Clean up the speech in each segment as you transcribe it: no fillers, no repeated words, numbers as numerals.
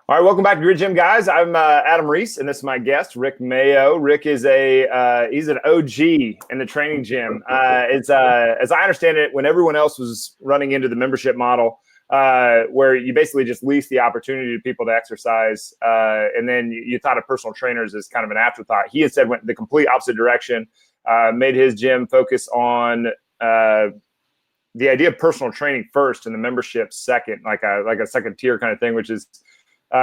All right, welcome back to Grid Gym, guys. I'm Adam Reese, and this is my guest, Rick Mayo. Rick is he's an OG in the training gym. As I understand it, when everyone else was running into the membership model, where you basically just lease the opportunity to people to exercise, and then you thought of personal trainers as kind of an afterthought. He instead went the complete opposite direction, made his gym focus on the idea of personal training first and the membership second, like a second tier kind of thing, which is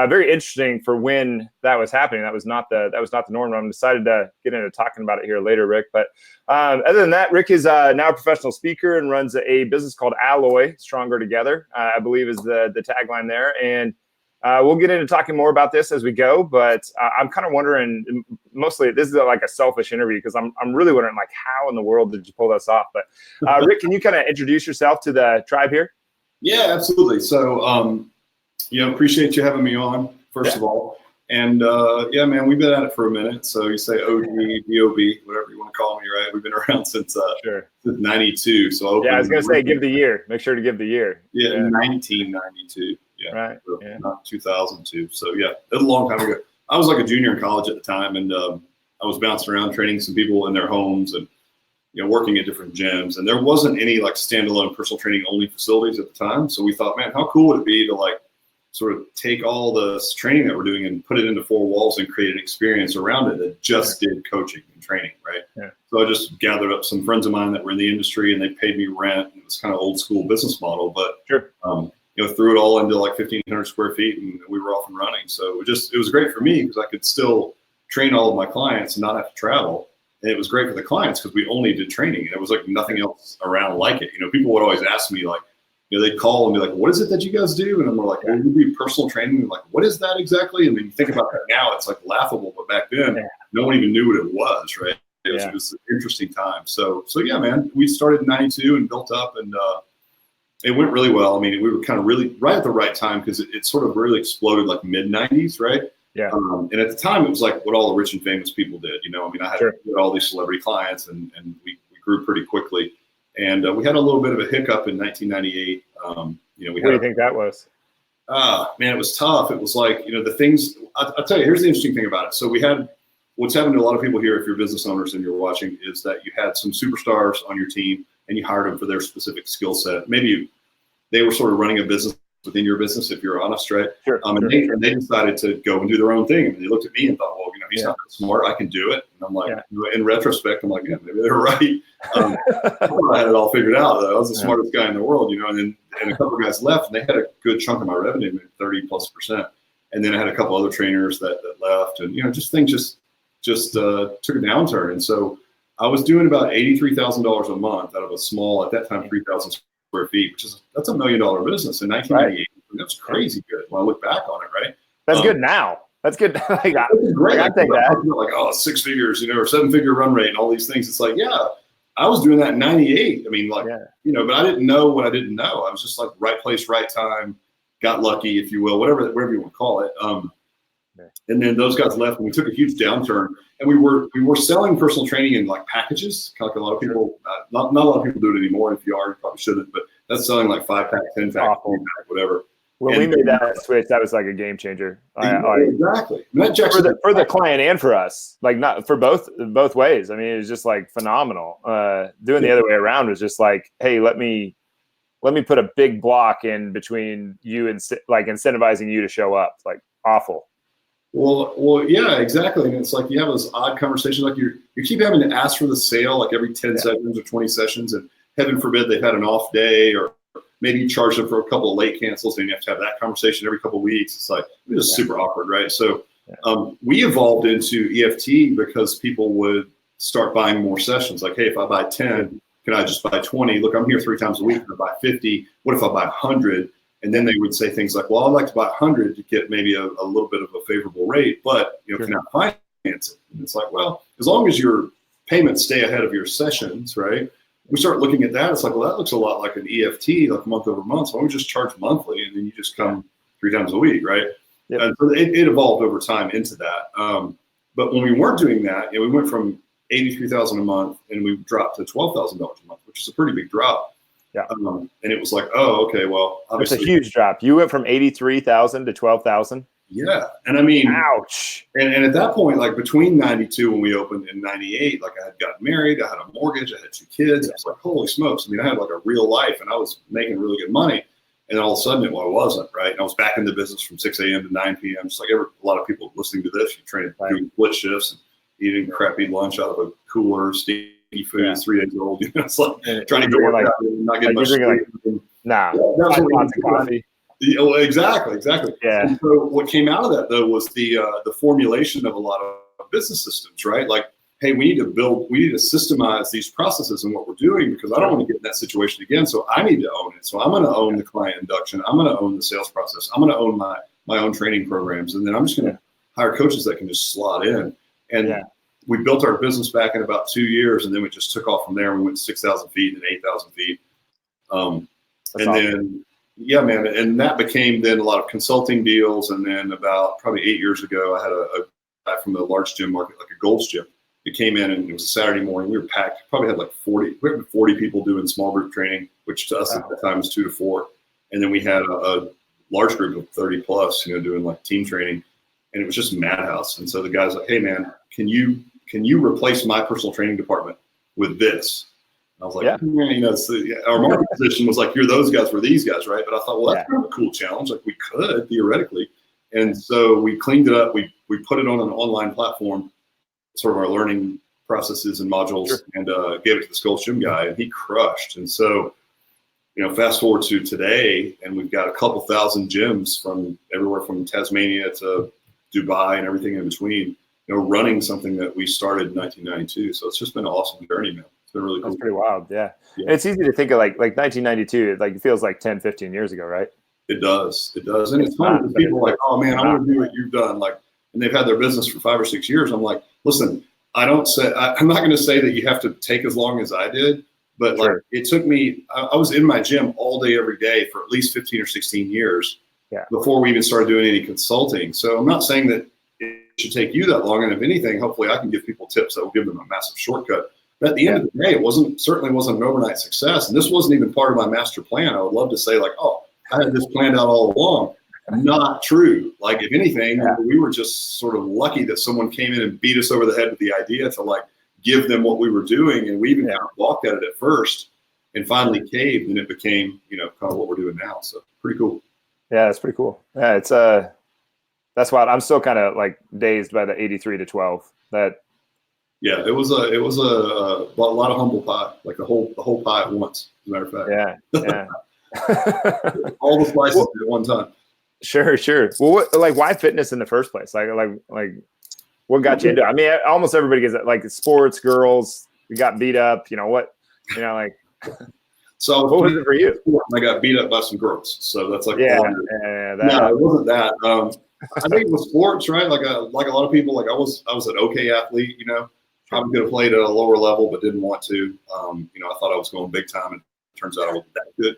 very interesting for when that was happening. That was not the norm. I'm excited to get into talking about it here later, Rick. But other than that, Rick is now a professional speaker and runs a business called Alloy, Stronger Together, I believe is the tagline there. And we'll get into talking more about this as we go. But I'm kind of wondering, mostly this is like a selfish interview because I'm really wondering, like, how in the world did you pull this off? But Rick, can you kind of introduce yourself to the tribe here? Yeah, absolutely. So, appreciate you having me on, first of all. And yeah, man, we've been at it for a minute. So you say OG, DOB, whatever you want to call me, right? We've been around since 92. So I was going to say, give the year. Make sure to give the year. Yeah, 1992. Yeah, right. So not 2002. So yeah, it was a long time ago. I was like a junior in college at the time, and I was bouncing around training some people in their homes and working at different gyms. And there wasn't any like standalone personal training only facilities at the time. So we thought, man, how cool would it be to like sort of take all the training that we're doing and put it into four walls and create an experience around it that just did coaching and training, right? Yeah. So I just gathered up some friends of mine that were in the industry and they paid me rent. It was kind of old school business model, but threw it all into like 1,500 square feet and we were off and running. So it was great for me because I could still train all of my clients and not have to travel. And it was great for the clients because we only did training and it was like nothing else around like it. People would always ask me like, they'd call and be like, what is it that you guys do? And I'm like, well, we do personal training. And like, what is that exactly? And then you think about that now, it's like laughable, but back then, no one even knew what it was, right? It was an interesting time. So yeah, man, we started in 92 and built up and it went really well. I mean, we were kind of really right at the right time because it sort of really exploded like mid-90s, right? Yeah. And at the time, it was like what all the rich and famous people did. I had all these celebrity clients and we grew pretty quickly. And we had a little bit of a hiccup in 1998. What do you think that was? Man, it was tough. It was like, the things, I'll tell you, here's the interesting thing about it. So we had, what's happened to a lot of people here, if you're business owners and you're watching, is that you had some superstars on your team and you hired them for their specific skill set. Maybe they were sort of running a business within your business, if you're honest, right? And they decided to go and do their own thing. And they looked at me and thought, well, he's not that smart. I can do it. And I'm like, in retrospect, I'm like, yeah, maybe they're right. I thought I had it all figured out. Though. I was the smartest guy in the world, and a couple of guys left, and they had a good chunk of my revenue, 30+%. And then I had a couple other trainers that left, and just things just took a downturn. And so I was doing about $83,000 a month out of a small, at that time, 3,000 square feet, that's $1 million business in 1998. Right. That's crazy good when I look back on it, right? That's good now. That's good. Great. I think that. Like, 6 figures, or 7-figure run rate and all these things. It's like, yeah, I was doing that in 98. I mean, but I didn't know what I didn't know. I was just like right place, right time, got lucky, if you will, whatever you want to call it. And then those guys left and we took a huge downturn and we were selling personal training in like packages. Like a lot of people, not a lot of people do it anymore. If you are, you probably shouldn't, but that's selling like 5-pack, 10-pack, 3-pack, whatever. When we made that switch, that was like a game changer. Exactly. For the client and for us, like not for both ways. I mean, it was just like phenomenal. Doing the other way around was just like, hey, let me put a big block in between you and like incentivizing you to show up. Like awful. Well, yeah, exactly. And it's like you have those odd conversations, like you keep having to ask for the sale like every 10 sessions or 20 sessions, and heaven forbid they've had an off day or maybe you charge them for a couple of late cancels and you have to have that conversation every couple of weeks. It's like, it was super awkward, right? So we evolved into EFT because people would start buying more sessions. Like, hey, if I buy 10, can I just buy 20? Look, I'm here 3 times a week. If I buy 50, what if I buy 100? And then they would say things like, well, I'd like to buy 100 to get maybe a little bit of a favorable rate, but can I finance it? And it's like, well, as long as your payments stay ahead of your sessions, right? We start looking at that. It's like, well, that looks a lot like an EFT, like month over month. So why don't we just charge monthly and then you just come 3 times a week, right? Yep. And so it evolved over time into that. But when we weren't doing that, we went from $83,000 a month and we dropped to $12,000 a month, which is a pretty big drop. Yeah. And it was like, oh, okay, well, obviously. It's a huge drop. You went from 83,000 to 12,000. Yeah. And I mean, ouch. And at that point, like between 92 when we opened and 98, like I had gotten married, I had a mortgage, I had 2 kids. It was like, holy smokes. I mean, I had like a real life and I was making really good money. And all of a sudden I wasn't, right? And I was back in the business from 6 a.m. to 9 p.m. Just like a lot of people listening to this, you train doing split shifts and eating crappy lunch out of a cooler, sticky food, 3 days old. You know, it's like trying to go work out and not getting much sleep. That was coffee. Oh, exactly. Yeah. And so what came out of that though was the formulation of a lot of business systems, right? Like, hey, we need to systemize these processes and what we're doing because I don't want to get in that situation again. So I need to own it. So I'm going to own the client induction. I'm going to own the sales process. I'm going to own my own training programs, and then I'm just going to hire coaches that can just slot in. And we built our business back in about 2 years, and then we just took off from there. We went 6,000 feet and 8,000 feet, then. Yeah, man. And that became then a lot of consulting deals. And then about probably 8 years ago, I had a guy from the large gym market, like a Gold's Gym. It came in and it was a Saturday morning. We were packed, probably had like 40 people doing small group training, which to us at the time was 2 to 4. And then we had a large group of 30 plus, doing like team training. And it was just madhouse. And so the guy's like, hey man, can you replace my personal training department with this? I was like, our market position was like, you're those guys, we're these guys, right? But I thought, well, that's kind of a cool challenge. Like we could theoretically. And so we cleaned it up. We put it on an online platform, sort of our learning processes and modules, and gave it to the Gold's Gym guy, and he crushed. And so, fast forward to today, and we've got a couple thousand gyms from everywhere from Tasmania to Dubai and everything in between, running something that we started in 1992. So it's just been an awesome journey, man. Really cool. That's pretty wild. Yeah. And it's easy to think of like 1992, like it feels like 10, 15 years ago, right? It does. And it's funny because people are like, oh man, I want to do what you've done. Like, and they've had their business for 5 or 6 years. I'm like, listen, I'm not going to say that you have to take as long as I did, but like it took me, I was in my gym all day, every day for at least 15 or 16 years before we even started doing any consulting. So I'm not saying that it should take you that long. And if anything, hopefully I can give people tips that will give them a massive shortcut. But at the end of the day, it certainly wasn't an overnight success. And this wasn't even part of my master plan. I would love to say like, oh, I had this planned out all along. Not true. Like if anything, we were just sort of lucky that someone came in and beat us over the head with the idea to like give them what we were doing. And we even kind of balked at it at first and finally caved, and it became, kind of what we're doing now. So pretty cool. Yeah, it's pretty cool. Yeah, it's that's why I'm still kind of like dazed by the 83 to 12. Yeah, it was a lot of humble pie, like the whole pie at once. As a matter of fact. Yeah. All the slices at one time. Sure. Well, why fitness in the first place? Like, what got you into it? I mean, almost everybody gets it. Like sports, girls, you got beat up. So what was it for you? I got beat up by some girls. So that's like no, it wasn't that. I think it was sports, right? Like a lot of people. Like I was an okay athlete. Probably could have played at a lower level, but didn't want to. I thought I was going big time, and it turns out I wasn't that good.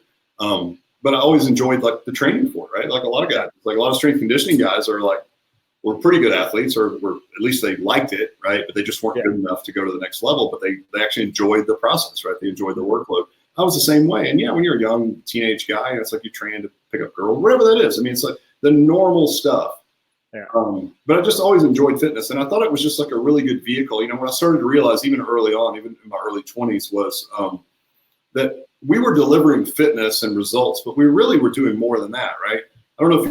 But I always enjoyed like the training for it, right? Like a lot of guys, like a lot of strength conditioning guys were pretty good athletes, or at least they liked it, right? But they just weren't good enough to go to the next level. But they actually enjoyed the process, right? They enjoyed the workload. I was the same way. And when you're a young teenage guy, it's like you train to pick up girls, whatever that is. I mean, it's like the normal stuff. Yeah. But I just always enjoyed fitness, and I thought it was just like a really good vehicle. When I started to realize, even early on, even in my early 20s, was that we were delivering fitness and results, but we really were doing more than that, right? I don't know if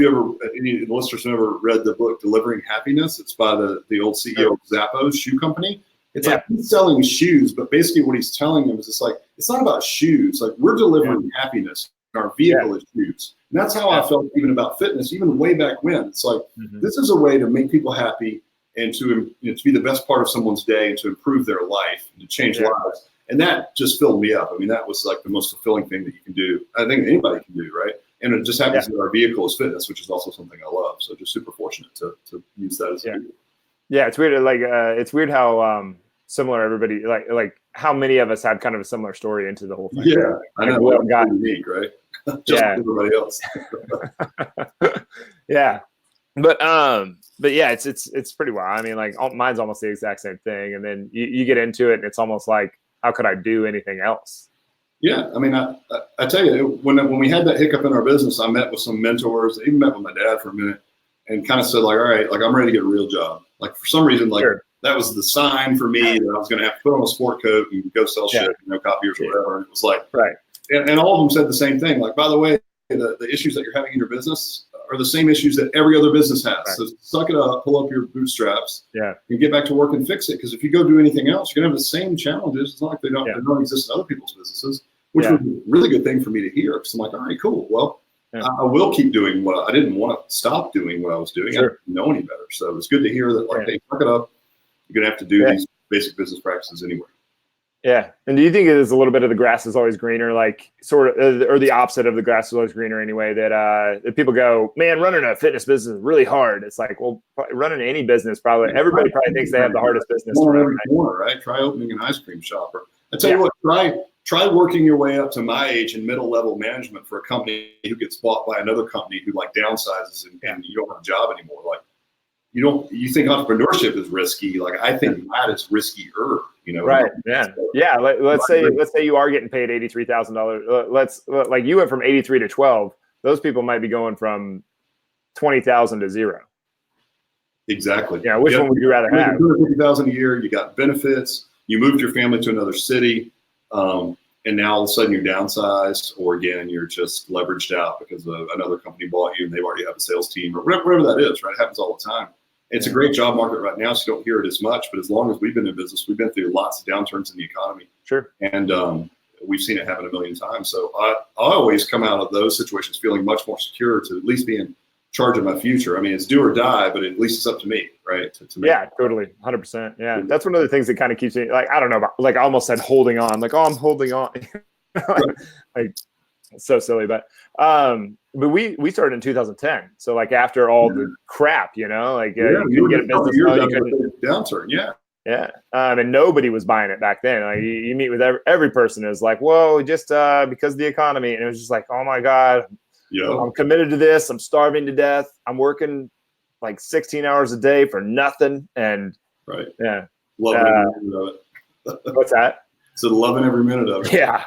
any of the listeners have ever read the book Delivering Happiness. It's by the old CEO of Zappos shoe company. It's like he's selling shoes, but basically what he's telling them is it's not about shoes. Like we're delivering happiness. Our vehicle is shoes. And that's how I felt even about fitness, even way back when. It's like, this is a way to make people happy and to be the best part of someone's day and to improve their life and to change lives. And that just filled me up. I mean, that was like the most fulfilling thing that you can do. I think anybody can do, right? And it just happens that our vehicle is fitness, which is also something I love. So just super fortunate to use that as a vehicle. Yeah, it's weird. Like, it's weird how similar everybody, like how many of us had kind of a similar story into the whole thing. Yeah, I know. What got unique, right? Just like everybody else. Yeah. But yeah, it's pretty wild. I mean, like mine's almost the exact same thing. And then you get into it and it's almost like, how could I do anything else? Yeah. I mean, I tell you, when we had that hiccup in our business, I met with some mentors, I even met with my dad for a minute. and kind of said like, all right, like I'm ready to get a real job. Like for some reason, like Sure. that was the sign for me that I was going to have to put on a sport coat and go sell shit, copiers or whatever. And it was like, right. And all of them said the same thing. Like, by the way, the issues that you're having in your business are the same issues that every other business has. Right. So suck it up, pull up your bootstraps, and get back to work and fix it. Because if you go do anything else, you're gonna have the same challenges. It's not like they don't exist in other people's businesses, which was a really good thing for me to hear. Because I'm like, all right, cool. Well, I will keep doing what I didn't want to stop doing what I was doing. Sure. I didn't know any better. So it's good to hear that, like, hey, suck it up. You're gonna have to do these basic business practices anyway. Yeah. And do you think it is a little bit of the grass is always greener, like sort of, or the opposite of the grass is always greener anyway, that people go, man, running a fitness business is really hard. It's like, well, running any business, everybody probably thinks they have the hardest business to run. Right? Try opening an ice cream shop. Or I tell you what, try working your way up to my age in middle level management for a company who gets bought by another company who like downsizes and you don't have a job anymore. Like, you think entrepreneurship is risky. Like, I think that is riskier, Right. Yeah. Yeah. Let's say you are getting paid $83,000. Let's like you went from 83 to 12. Those people might be going from 20,000 to 0. Exactly. Yeah. Which one would you rather have? $250,000 a year. You got benefits. You moved your family to another city. And now all of a sudden you're downsized, or again, you're just leveraged out because another company bought you and they already have a sales team or whatever that is, right? It happens all the time. It's a great job market right now, so you don't hear it as much. But as long as we've been in business, we've been through lots of downturns in the economy. Sure. And we've seen it happen a million times. So I always come out of those situations feeling much more secure to at least be in charge of my future. I mean, it's do or die, but at least it's up to me, right? To yeah, totally. 100%. Yeah. That's one of the things that kind of keeps me, like, I don't know, like I almost said holding on. Like, oh, I'm holding on. like, so silly. But we started in 2010. So like after all the crap, you couldn't get a business. Downturn. Yeah. Yeah. And nobody was buying it back then. Like you meet with every person is like, whoa, just because of the economy. And it was just like, oh my God, I'm committed to this. I'm starving to death. I'm working like 16 hours a day for nothing. And yeah. Love every minute of it. What's that? So loving every minute of it. Yeah.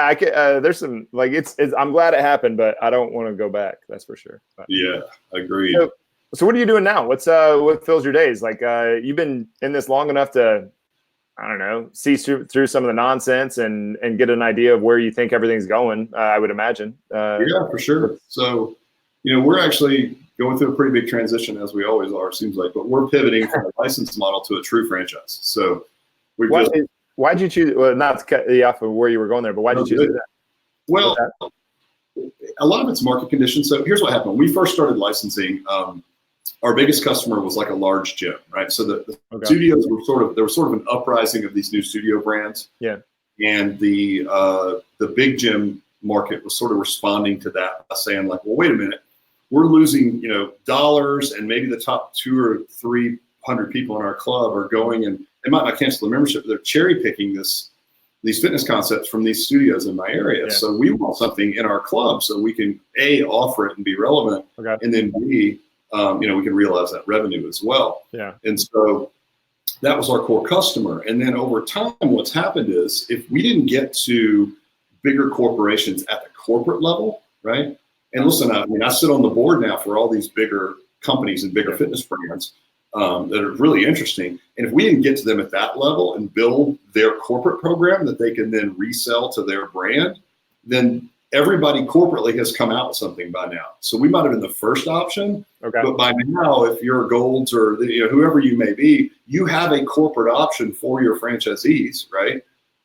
I could, there's some like it's. I'm glad it happened, but I don't want to go back. That's for sure. But, yeah, agreed. So what are you doing now? What fills your days? Like you've been in this long enough to, I don't know, see through some of the nonsense and get an idea of where you think everything's going. I would imagine. Yeah, for sure. So, we're actually going through a pretty big transition, as we always are, it seems like, but we're pivoting from a license model to a true franchise. So why'd you choose? Well, not to cut you off of where you were going there, but why'd you choose that? Well, a lot of it's market conditions. So here's what happened. When we first started licensing, our biggest customer was like a large gym, right? So the studios were there was sort of an uprising of these new studio brands. Yeah. And the big gym market was sort of responding to that by saying like, well, wait a minute, we're losing, dollars, and maybe the top 200 or 300 people in our club are going, and they might not cancel the membership, but they're cherry picking these fitness concepts from these studios in my area. Yeah. So we want something in our club so we can A, offer it and be relevant, and then B, we can realize that revenue as well. Yeah. And so that was our core customer. And then over time, what's happened is if we didn't get to bigger corporations at the corporate level, right? And listen, I sit on the board now for all these bigger companies and bigger fitness brands that are really interesting. And if we didn't get to them at that level and build their corporate program that they can then resell to their brand, then everybody corporately has come out with something by now. So we might have been the first option, but by now, if you're Golds or whoever you may be, you have a corporate option for your franchisees, right?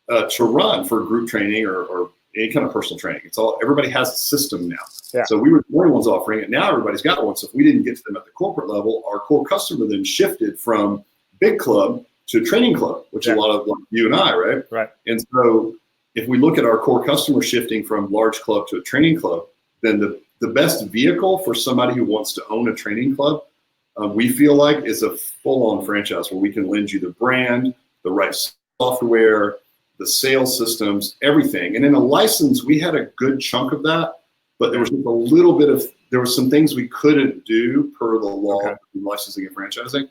To run for group training or any kind of personal training. Everybody has a system now. Yeah. So we were the only ones offering it. Now everybody's got one. So if we didn't get to them at the corporate level, our core customer then shifted from big club to training club, which a lot of like you and I, right? Right. And so if we look at our core customer shifting from large club to a training club, then the best vehicle for somebody who wants to own a training club, we feel like is a full-on franchise where we can lend you the brand, the right software, the sales systems, everything. And in a license, we had a good chunk of that, but there was just a little bit there were some things we couldn't do per the law in licensing and franchising.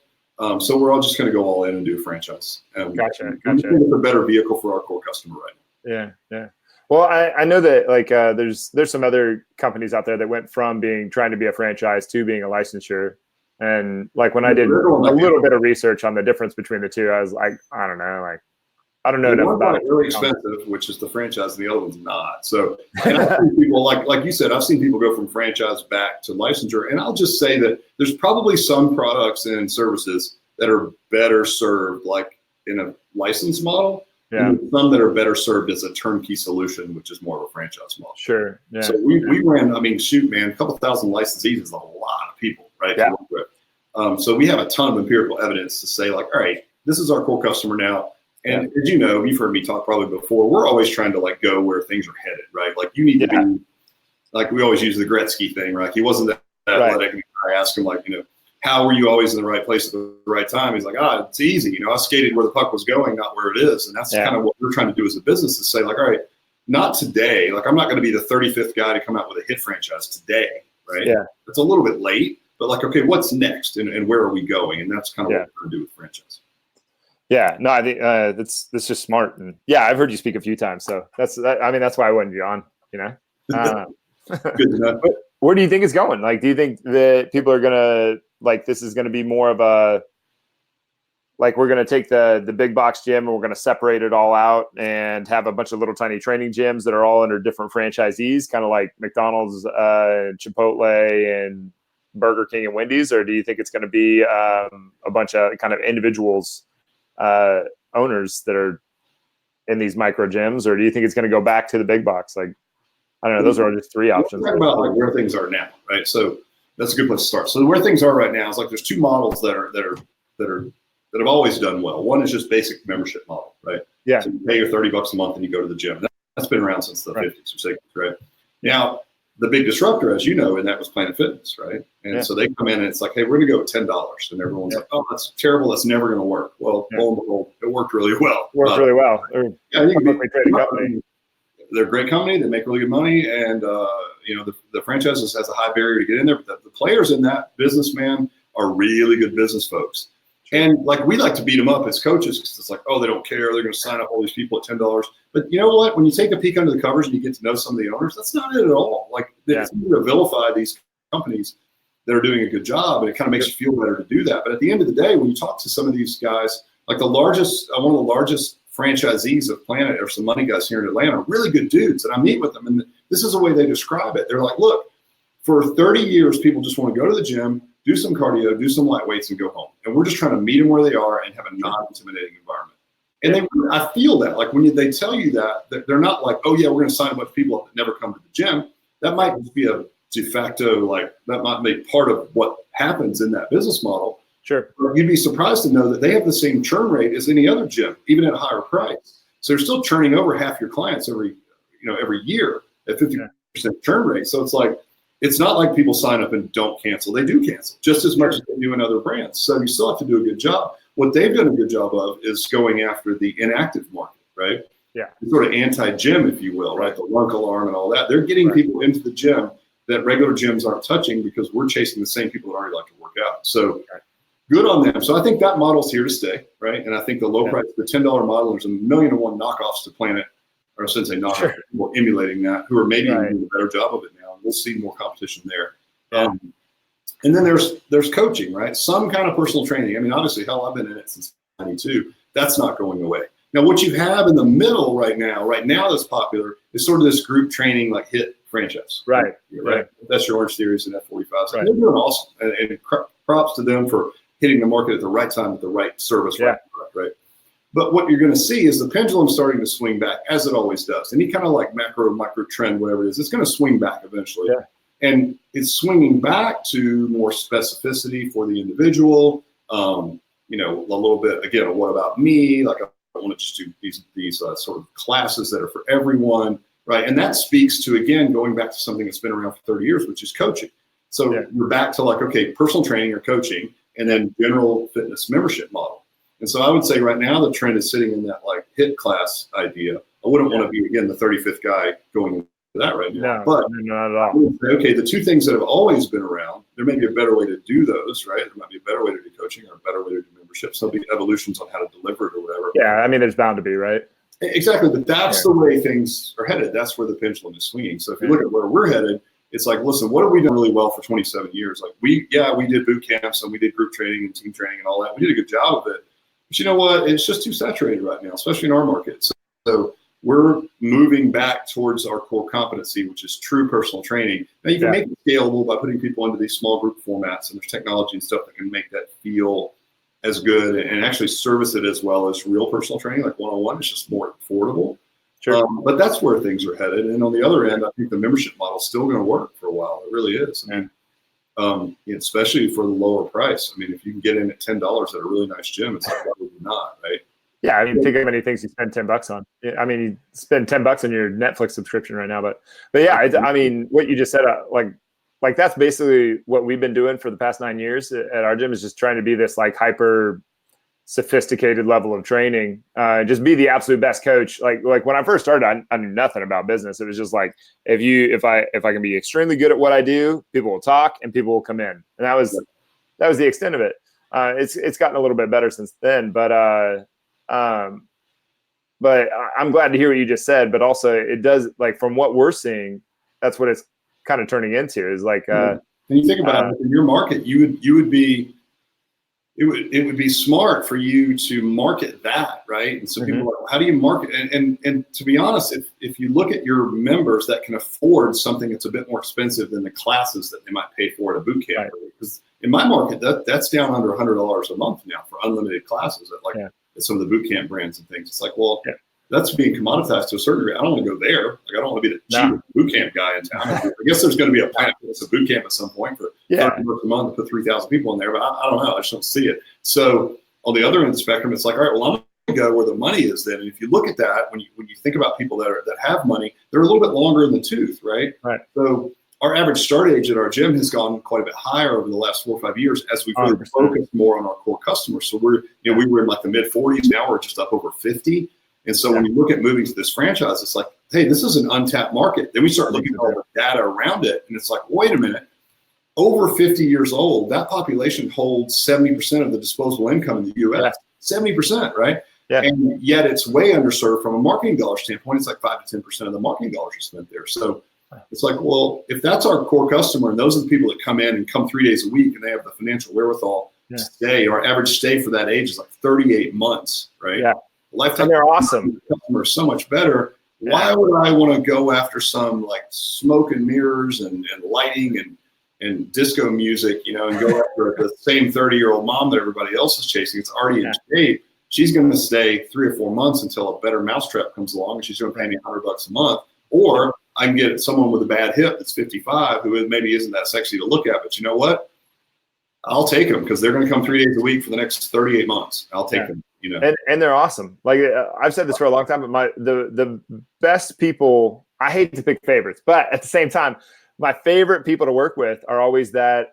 So we're all just going to go all in and do franchise. Gotcha. It's a better vehicle for our core customer right now. Yeah. Well, I know that like there's some other companies out there that went from trying to be a franchise to being a licensure. And like when I did a little bit of research on the difference between the two, I was like, I don't know, like I don't know enough about it. Really expensive, which is the franchise, and the other one's not. So, and I've seen people like you said, I've seen people go from franchise back to licensure, and I'll just say that there's probably some products and services that are better served like in a license model. Yeah. And some that are better served as a turnkey solution, which is more of a franchise model. Sure. Yeah. So we ran, I mean, shoot, man, a couple thousand licensees is a lot of people, right? Yeah. So we have a ton of empirical evidence to say, like, all right, this is our core customer now. And as you know, you've heard me talk probably before, we're always trying to like go where things are headed, right? Like you need to be, like we always use the Gretzky thing, right? He wasn't that athletic. And I asked him like, how were you always in the right place at the right time? He's like, it's easy. I skated where the puck was going, not where it is. And that's kind of what we're trying to do as a business, is say like, all right, not today. Like I'm not going to be the 35th guy to come out with a hit franchise today, right? Yeah. It's a little bit late, but like, okay, what's next and where are we going? And that's kind of what we're going to do with franchise. Yeah, no, I think that's just smart. And yeah, I've heard you speak a few times. So that's why I wanted you on, Good to know. But where do you think it's going? Like, do you think that people are going to, like, this is going to be more of a, like, we're going to take the big box gym and we're going to separate it all out and have a bunch of little tiny training gyms that are all under different franchisees, kind of like McDonald's, Chipotle, and Burger King and Wendy's? Or do you think it's going to be a bunch of kind of individuals, owners that are in these micro gyms? Or do you think it's going to go back to the big box? Like, I don't know. Those are just three options. We're talking about like where things are now, right? So that's a good place to start. So where things are right now is like there's two models that have always done well. One is just basic membership model, right? Yeah. So you pay your $30 a month and you go to the gym. That's been around since the 50s or 60s, right? Now the big disruptor, as you know, and that was Planet Fitness, right? And so they come in and it's like, hey, we're going to go at $10, and everyone's like, oh, that's terrible. That's never going to work. Well, lo and behold, it worked really well. Really well. They're a great company. They make really good money, and the franchise has a high barrier to get in there. But the players in that business, man, are really good business folks. And like we like to beat them up as coaches because it's like, oh, they don't care. They're going to sign up all these people at $10. But you know what? When you take a peek under the covers and you get to know some of the owners, that's not it at all. Like it's easy to vilify these companies that are doing a good job, and it kind of makes you feel better to do that. But at the end of the day, when you talk to some of these guys, like one of the largest franchisees of Planet, or some money guys here in Atlanta, really good dudes, and I meet with them, and this is the way they describe it. They're like, look, for 30 years, people just want to go to the gym, do some cardio, do some light weights, and go home. And we're just trying to meet them where they are and have a non-intimidating environment. And I feel that, like when they tell you that, they're not like, oh yeah, we're going to sign a bunch of people up that never come to the gym. That might just be a de facto, like that might be part of what happens in that business model. Sure. But you'd be surprised to know that they have the same churn rate as any other gym, even at a higher price. So they're still churning over half your clients every year at 50% churn rate. So it's like, it's not like people sign up and don't cancel. They do cancel just as much as they do in other brands. So you still have to do a good job. What they've done a good job of is going after the inactive market, right? Yeah. Sort of anti-gym, if you will, right? The lunk alarm and all that. They're getting people into the gym that regular gyms aren't touching because we're chasing the same people that already like to work out. So good on them. So I think that model's here to stay, right? And I think the low price, the $10 model, there's 1,000,001 knockoffs to Planet, or I shouldn't say knockoffs, people emulating that, who are maybe doing a better job of it now. We'll see more competition there. And then there's coaching, right? Some kind of personal training. I mean, obviously, hell, I've been in it since '92. That's not going away. Now, what you have in the middle right now that's popular is sort of this group training, like HIT franchise. Right. That's your Orange Theories and F45s. They're doing awesome. And props to them for hitting the market at the right time with the right service. Right. But what you're going to see is the pendulum starting to swing back, as it always does. Any kind of like macro, micro trend, whatever it is, it's going to swing back eventually. Yeah. And it's swinging back to more specificity for the individual. A little bit, again, what about me? Like, I want to just do these sort of classes that are for everyone, right? And that speaks to, again, going back to something that's been around for 30 years, which is coaching. So you're back to like, okay, personal training or coaching, and then general fitness membership model. And so I would say right now the trend is sitting in that like HIT class idea. I wouldn't want to be, again, the 35th guy going into that right now. But not at all. I would say, okay, the two things that have always been around, there may be a better way to do those, right? There might be a better way to do coaching or a better way to do membership. So there'll be evolutions on how to deliver it or whatever. Yeah, I mean, there's bound to be, right? Exactly, but that's the way things are headed. That's where the pendulum is swinging. So if you look at where we're headed, it's like, listen, what have we done really well for 27 years? Like we did boot camps and we did group training and team training and all that. We did a good job of it. But you know what? It's just too saturated right now, especially in our market. So we're moving back towards our core competency, which is true personal training. Now you can make it scalable by putting people into these small group formats, and there's technology and stuff that can make that feel as good and actually service it as well as real personal training, like one-on-one. It's just more affordable. Sure. But that's where things are headed. And on the other end, I think the membership model is still going to work for a while. It really is. I mean, especially for the lower price. I mean, if you can get in at $10 at a really nice gym, it's like, why would you not, right? Yeah, I mean, think of many things you spend $10 on. I mean, you spend $10 on your Netflix subscription right now, but yeah, I mean, what you just said, like that's basically what we've been doing for the past 9 years at our gym, is just trying to be this like hyper sophisticated level of training, just be the absolute best coach. Like when I first started, I knew nothing about business. It was just like, if I can be extremely good at what I do, people will talk and people will come in. And that was the extent of it. It's gotten a little bit better since then, but I'm glad to hear what you just said, but also it does, like, from what we're seeing, that's what it's kind of turning into, is like, and you think about it, in your market, it would be smart for you to market that, right? And so people are like, how do you market? And to be honest, if you look at your members that can afford something that's a bit more expensive than the classes that they might pay for at a boot camp, because in my market, that's down under $100 a month now for unlimited classes at at some of the boot camp brands and things. It's like, well, that's being commoditized to a certain degree. I don't want to go there. Like, I don't want to be the cheapest boot camp guy in town. I guess there's going to be a plan for a boot camp at some point for $30 a month to put 3,000 people in there, but I don't know. I just don't see it. So on the other end of the spectrum, it's like, all right, well, I'm going to go where the money is then. And if you look at that, when you think about people that have money, they're a little bit longer in the tooth, right? Right. So our average start age at our gym has gone quite a bit higher over the last 4 or 5 years as we've really focused more on our core customers. So we were in like the mid 40s. Now we're just up over 50. And so when you look at moving to this franchise, it's like, hey, this is an untapped market. Then we start looking at all the data around it. And it's like, wait a minute, over 50 years old, that population holds 70% of the disposable income in the US, 70%, right? Yeah. And yet it's way underserved from a marketing dollar standpoint. It's like 5 to 10% of the marketing dollars are spent there. So it's like, well, if that's our core customer, and those are the people that come in and come 3 days a week and they have the financial wherewithal to stay, our average stay for that age is like 38 months, right? Yeah. Lifetime, and they're awesome. Customer is so much better. Why would I want to go after some like smoke and mirrors and lighting and disco music, and go after the same 30-year-old mom that everybody else is chasing? It's already in shape. She's going to stay 3 or 4 months until a better mousetrap comes along, and she's going to pay me $100 a month. Or I can get someone with a bad hip that's 55 who maybe isn't that sexy to look at, but you know what? I'll take them because they're going to come 3 days a week for the next 38 months. I'll take them. And they're awesome. Like I've said this for a long time, but the best people, I hate to pick favorites, but at the same time, my favorite people to work with are always that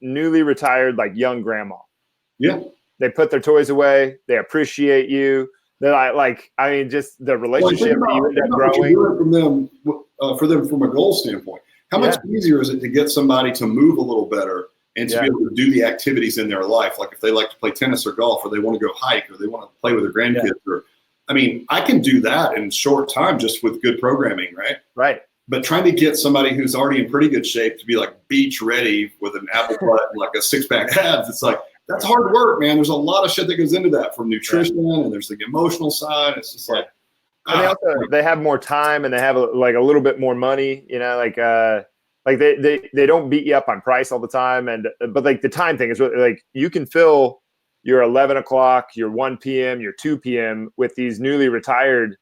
newly retired, like, young grandma. Yeah. They put their toys away. They appreciate you. They're like, I mean, just the relationship that you end up growing. For them from a goal standpoint. How much easier is it to get somebody to move a little better and to be able to do the activities in their life? Like if they like to play tennis or golf, or they want to go hike, or they want to play with their grandkids, I mean, I can do that in short time just with good programming, right? Right. But trying to get somebody who's already in pretty good shape to be like beach ready with an apple butt and like a 6-pack abs, it's like, that's hard work, man. There's a lot of shit that goes into that, from nutrition and there's the emotional side. It's just like, and they have more time and they have a little bit more money, like they don't beat you up on price all the time. But like the time thing is really, like, you can fill your 11 o'clock, your 1 p.m., your 2 p.m. with these newly retired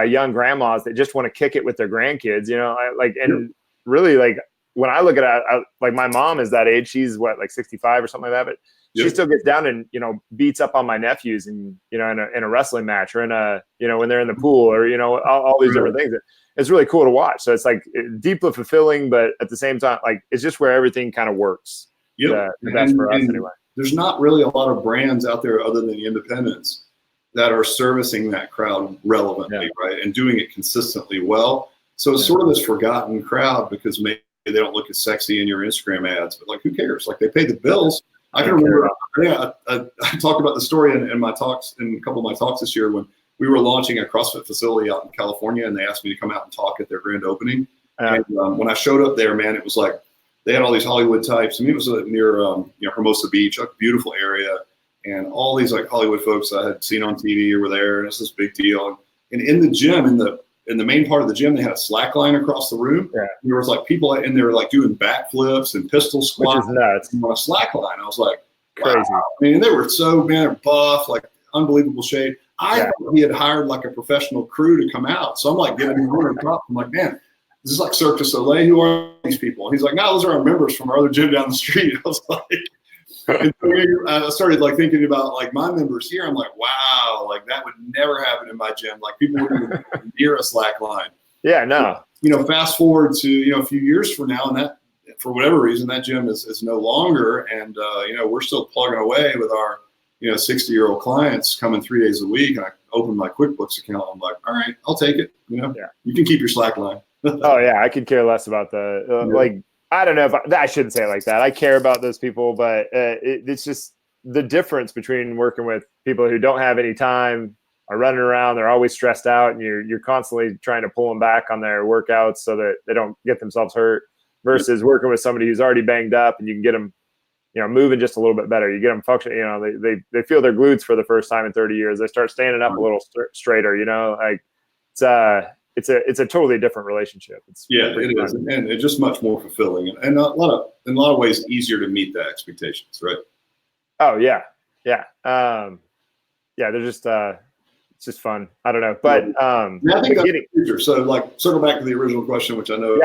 young grandmas that just want to kick it with their grandkids, and really, like, when I look at it, like, my mom is that age. She's like 65 or something like that, but she still gets down and, beats up on my nephews and, in a wrestling match, or in a, when they're in the pool, or, all these different things. It's really cool to watch. So it's like deeply fulfilling, but at the same time, like, it's just where everything kind of works. The best for us anyway. There's not really a lot of brands out there other than the independents that are servicing that crowd relevantly, right? And doing it consistently well. So it's sort of this forgotten crowd because maybe they don't look as sexy in your Instagram ads, but like, who cares? Like, they pay the bills. I can remember, I talked about the story in my talks, in a couple of my talks this year, when we were launching a CrossFit facility out in California, and they asked me to come out and talk at their grand opening. And when I showed up there, man, it was like they had all these Hollywood types. I mean, it was near Hermosa Beach, like a beautiful area, and all these like Hollywood folks I had seen on TV were there, and it's this big deal. And in the gym, in the main part of the gym, they had a slack line across the room. Yeah. There was like people in there like doing backflips and pistol squats. Which is nuts. On a slack line. I was like, crazy. Wow. I mean, they were so buff, like unbelievable shape. I thought he had hired like a professional crew to come out. So I'm like giving him a top. I'm like, man, this is like Cirque du Soleil. Who are these people? And he's like, no, those are our members from our other gym down the street. I was like, and so I started like thinking about like my members here. I'm like, wow, like that would never happen in my gym. Like people wouldn't even near a slack line. Yeah, no. Fast forward to a few years from now, and that for whatever reason that gym is no longer, and we're still plugging away with our 60-year-old clients coming 3 days a week. And I opened my QuickBooks account. I'm like, all right, I'll take it. You can keep your slack line. Oh yeah, I could care less about like. I don't know if I shouldn't say it like that. I care about those people, but it's just the difference between working with people who don't have any time, are running around, they're always stressed out, and you're constantly trying to pull them back on their workouts so that they don't get themselves hurt, versus working with somebody who's already banged up and you can get them, moving just a little bit better. You get them functioning, they feel their glutes for the first time in 30 years. They start standing up a little straighter, like it's a totally different relationship. It is, and it's just much more fulfilling, and in a lot of ways easier to meet the expectations, right? Oh yeah. They're just it's just fun. I don't know, but I think that's the future. So like circle back to the original question, which I know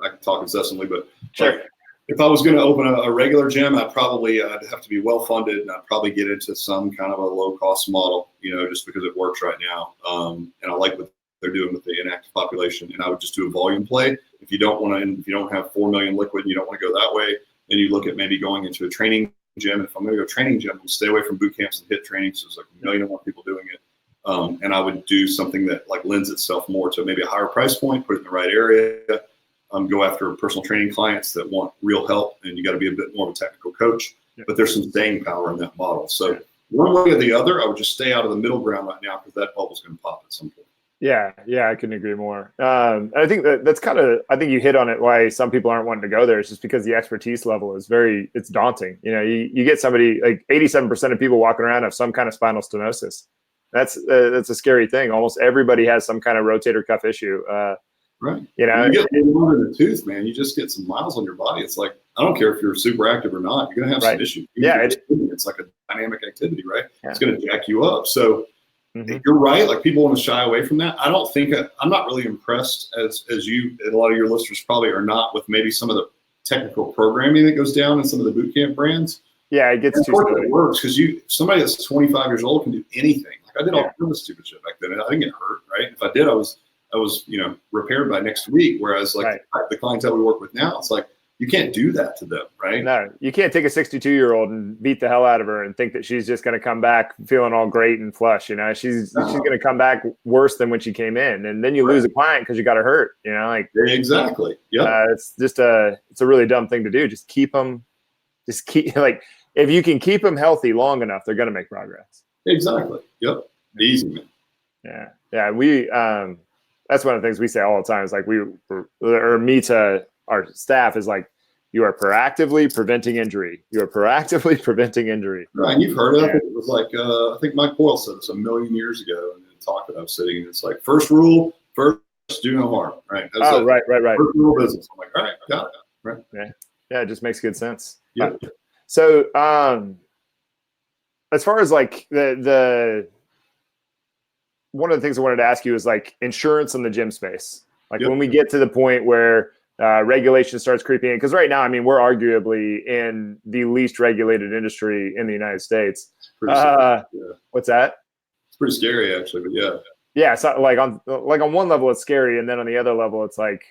I can talk incessantly, but sure. Like, if I was going to open a regular gym, I'd have to be well funded, and I'd probably get into some kind of a low cost model, just because it works right now, and I like what they're doing with the inactive population, and I would just do a volume play. If you don't have 4 million liquid and you don't want to go that way, then you look at maybe going into a training gym. If I'm going to go training gym, I'll stay away from boot camps and HIIT training. So there's like 1 million more people doing it. And I would do something that like lends itself more to maybe a higher price point, put it in the right area, go after personal training clients that want real help, and you got to be a bit more of a technical coach, but there's some staying power in that model. So one way or the other, I would just stay out of the middle ground right now, because that bubble's going to pop at some point. Yeah, I couldn't agree more. And I think that's kind of, I think you hit on it, why some people aren't wanting to go there. It's just because the expertise level is it's daunting. You get somebody like 87% of people walking around have some kind of spinal stenosis. That's a scary thing. Almost everybody has some kind of rotator cuff issue. Right. You get more in the tooth, man. You just get some miles on your body. It's like, I don't care if you're super active or not, you're going to have some issues. It's like a dynamic activity, right? Yeah. It's going to jack you up. So you're right. Like people want to shy away from that. I don't think I'm not really impressed as you and a lot of your listeners probably are not with maybe some of the technical programming that goes down in some of the boot camp brands. Yeah, it gets too silly. It works because somebody that's 25 years old can do anything. Like I did all kinds of stupid shit back then, and I didn't get hurt. Right? If I did, I was repaired by next week. Whereas like the clientele we work with now, it's like you can't do that to them, right? No, you can't take a 62-year-old and beat the hell out of her and think that she's just going to come back feeling all great and flush. She's going to come back worse than when she came in, and then you lose a client because you got her hurt. Exactly. Yeah, it's just it's a really dumb thing to do. Just keep like if you can keep them healthy long enough, they're going to make progress. Exactly. Yep. Easy, man. Yeah. We that's one of the things we say all the time. Is like me to our staff is like, you are proactively preventing injury. You are proactively preventing injury. Right, and you've heard of it. It was like, I think Mike Boyle said this 1 million years ago in a talk that I was sitting in. It's like, first rule, first, do no harm. Right. Right. First rule of business. I'm like, all right, I got it. Right. Yeah, it just makes good sense. Yeah. So as far as like the one of the things I wanted to ask you is like insurance in the gym space. Like when we get to the point where regulation starts creeping in, because right now, I mean, we're arguably in the least regulated industry in the United States. What's that? It's pretty scary, actually, but yeah. Yeah, so like on one level, it's scary, and then on the other level, it's like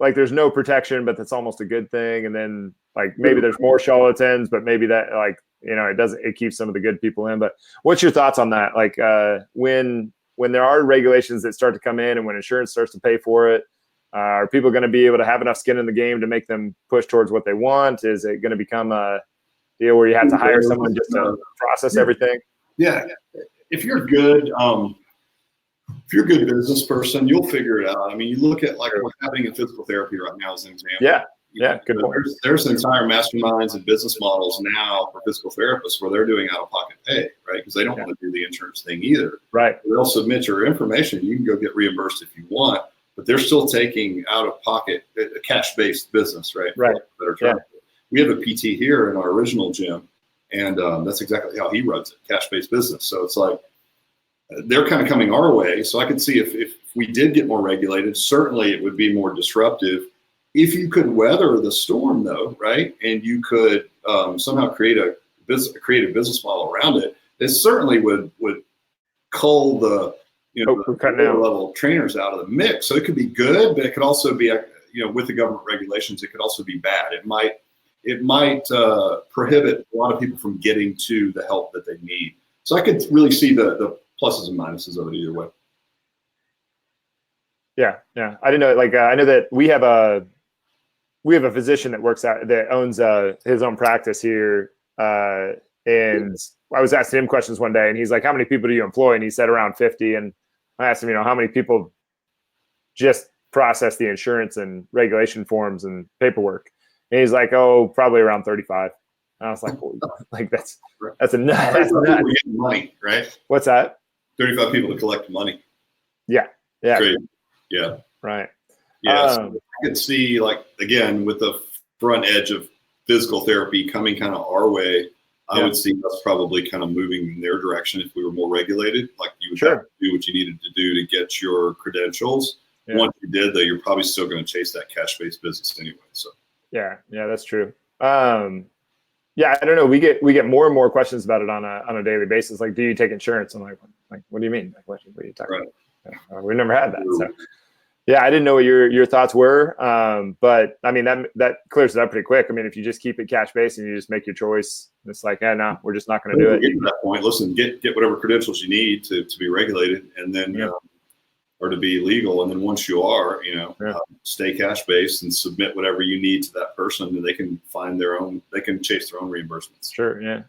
there's no protection, but that's almost a good thing. And then like maybe there's more charlatans, but maybe that it keeps some of the good people in. But what's your thoughts on that? Like when there are regulations that start to come in, and when insurance starts to pay for it, are people going to be able to have enough skin in the game to make them push towards what they want? Is it going to become a deal where you have to hire someone just to process everything? Yeah. if you're good, if you're a good business person, you'll figure it out. I mean, you look at like what's happening in physical therapy right now as an example. Yeah. Yeah. Good point. There's entire masterminds and business models now for physical therapists where they're doing out-of-pocket pay, right? Because they don't want to do the insurance thing either. Right. They'll submit your information. You can go get reimbursed if you want, but they're still taking out-of-pocket, a cash-based business, right? Right. We have a PT here in our original gym, and that's exactly how he runs it, cash-based business. So it's like they're kind of coming our way. So I could see if we did get more regulated, certainly it would be more disruptive. If you could weather the storm, though, right, and you could somehow create a creative business model around it, it certainly would cull the lower level trainers out of the mix. So it could be good, but it could also be with the government regulations, it could also be bad. It might prohibit a lot of people from getting to the help that they need. So I could really see the pluses and minuses of it either way. Yeah. I didn't know. Like I know that we have a physician that owns his own practice here, and I was asking him questions one day, and he's like, "How many people do you employ?" And he said around 50. And I asked him, how many people just process the insurance and regulation forms and paperwork? And he's like, "Oh, probably around 35." And I was like, "Like that's a nut. That's nuts." Money, right? What's that? 35 people to collect money. Yeah. Great. Yeah. Right. Yeah. So I could see, like, again, with the front edge of physical therapy coming kind of our way, I would see us probably kind of moving in their direction if we were more regulated. Like you would have to do what you needed to do to get your credentials. Yeah. Once you did, though, you're probably still going to chase that cash-based business anyway. So yeah, that's true. Yeah, I don't know. We get more and more questions about it on a daily basis. Like, do you take insurance? I'm like, what do you mean? Like, what are you talking about? We never had that. So yeah, I didn't know what your thoughts were. But I mean, that clears it up pretty quick. I mean, if you just keep it cash based and you just make your choice, it's like, no, we're just not going to do it. Get to that point. Listen, get whatever credentials you need to be regulated, and then or to be legal. And then once you are, stay cash based and submit whatever you need to that person, and they can find they can chase their own reimbursements. Sure. Yeah.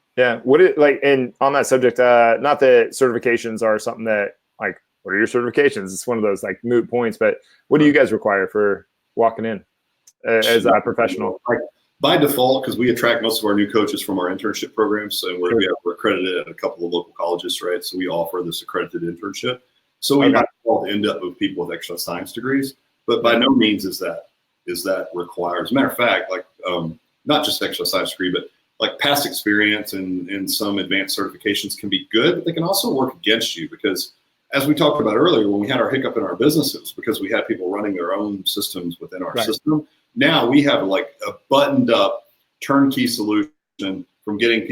And on that subject, not that certifications are something that, like, what are your certifications? It's one of those like moot points, but what do you guys require for walking in as a professional? Like, by default, because we attract most of our new coaches from our internship programs, and we're accredited at a couple of local colleges, right? So we offer this accredited internship. So we might end up with people with extra science degrees, but by no means is that required. As a matter of fact, like not just extra science degree, but like past experience and some advanced certifications can be good, but they can also work against you, because as we talked about earlier, when we had our hiccup in our businesses, because we had people running their own systems within our system, now we have like a buttoned up turnkey solution from getting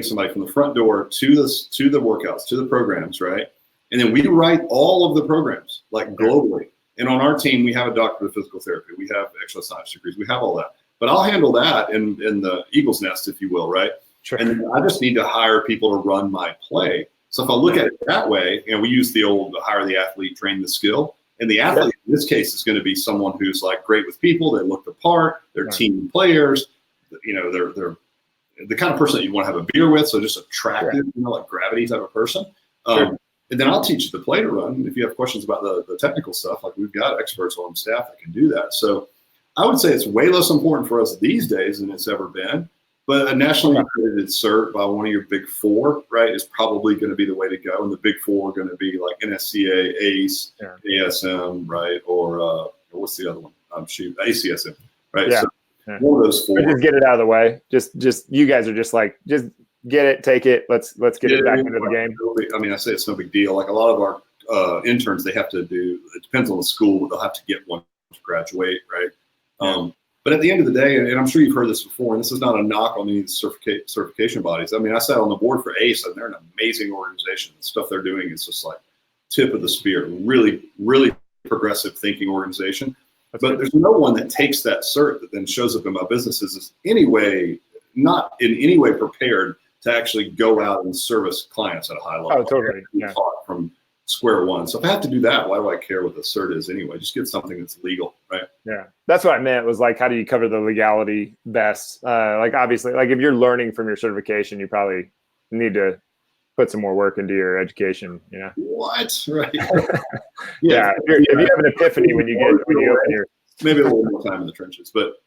somebody from the front door to the workouts, to the programs, right? And then we write all of the programs, like globally. And on our team, we have a doctor of physical therapy. We have extra science degrees. We have all that. But I'll handle that in the eagle's nest, if you will, right? Sure. And I just need to hire people to run my play. So if I look at it that way, we use the old hire the athlete, train the skill. And the athlete in this case is going to be someone who's like great with people. They look the part. They're team players. They're the kind of person that you want to have a beer with. So just attractive, like gravity type of person. And then I'll teach you the play to run. If you have questions about the technical stuff, like we've got experts on staff that can do that. So I would say it's way less important for us these days than it's ever been. But a nationally accredited cert by one of your big four, right, is probably going to be the way to go. And the big four are going to be like NSCA, ACE, ASM, right, or what's the other one? ACSM, right? Yeah. So one of those four. Just get it out of the way. Just you guys are just like, just get it, take it. Let's get it back into the game. I mean, I say it's no big deal. Like a lot of our interns, they have to do. It depends on the school, but they'll have to get one to graduate, right? But at the end of the day, and I'm sure you've heard this before, and this is not a knock on any of the certification bodies. I mean, I sat on the board for ACE, and they're an amazing organization. The stuff they're doing is just like tip of the spear. Really, really progressive thinking organization. But there's no one that takes that cert that then shows up in my businesses as not in any way prepared to actually go out and service clients at a high level. Oh, totally. Taught from square one. So if I have to do that, why do I care what the cert is anyway? Just get something that's legal, right? Yeah, that's what I meant. Was like, how do you cover the legality best? Like obviously, like if you're learning from your certification, you probably need to put some more work into your education, you know? What? Right. Yeah. If you have an epiphany when you open your, maybe a little more time in the trenches, but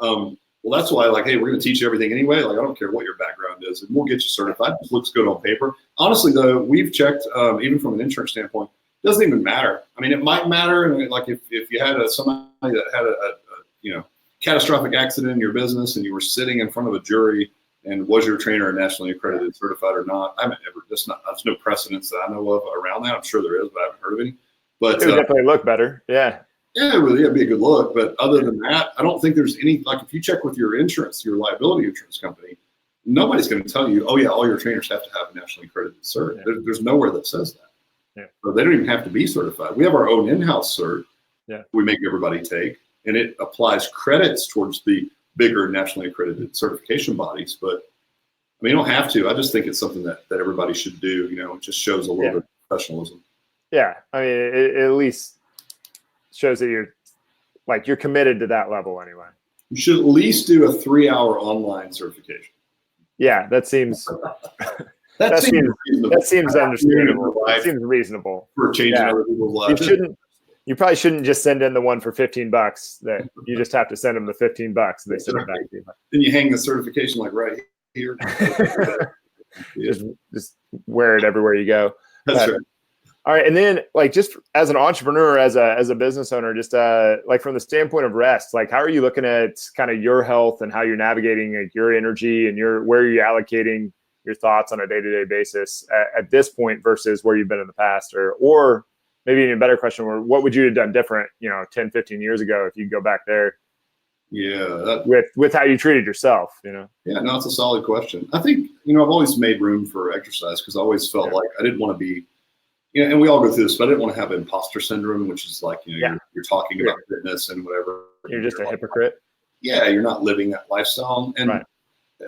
well, that's why, like, hey, we're going to teach you everything anyway. Like, I don't care what your background is, and we'll get you certified. It looks good on paper. Honestly, though, we've checked, even from an insurance standpoint, it doesn't even matter. I mean, it might matter, and like if you had somebody that had a catastrophic accident in your business, and you were sitting in front of a jury, and was your trainer nationally accredited, certified or not? I haven't ever. There's no precedence that I know of around that. I'm sure there is, but I haven't heard of any. But it would definitely look better. Yeah. Yeah, really, it'd be a good look. But other than that, I don't think there's any, like, if you check with your insurance, your liability insurance company, nobody's going to tell you, oh, yeah, all your trainers have to have a nationally accredited cert. Yeah. There's nowhere that says that. Yeah. So they don't even have to be certified. We have our own in-house cert. Yeah. We make everybody take, and it applies credits towards the bigger nationally accredited certification bodies. But I mean, you don't have to. I just think it's something that everybody should do. You know, it just shows a little bit of professionalism. Yeah. I mean, it at least shows that you're committed to that level anyway. You should at least do a 3-hour online certification. Yeah, that seems that seems understandable. That seems reasonable. For changing other people's lives. You probably shouldn't just send in the one for $15. That you just have to send them the $15 and they send it back to you. Then you hang the certification like right here. just wear it everywhere you go. That's right. All right, and then like just as an entrepreneur, as a business owner, just like from the standpoint of rest, like how are you looking at kind of your health and how you're navigating like, your energy and where are you allocating your thoughts on a day-to-day basis at this point versus where you've been in the past, or maybe even a better question, what would you have done different, 10, 15 years ago if you go back there? Yeah, with how you treated yourself, Yeah, no, it's a solid question. I think I've always made room for exercise because I always felt like I didn't want to be. And we all go through this, but I didn't want to have imposter syndrome, which is like, you're talking about fitness and whatever. You're just a hypocrite. Yeah, you're not living that lifestyle. And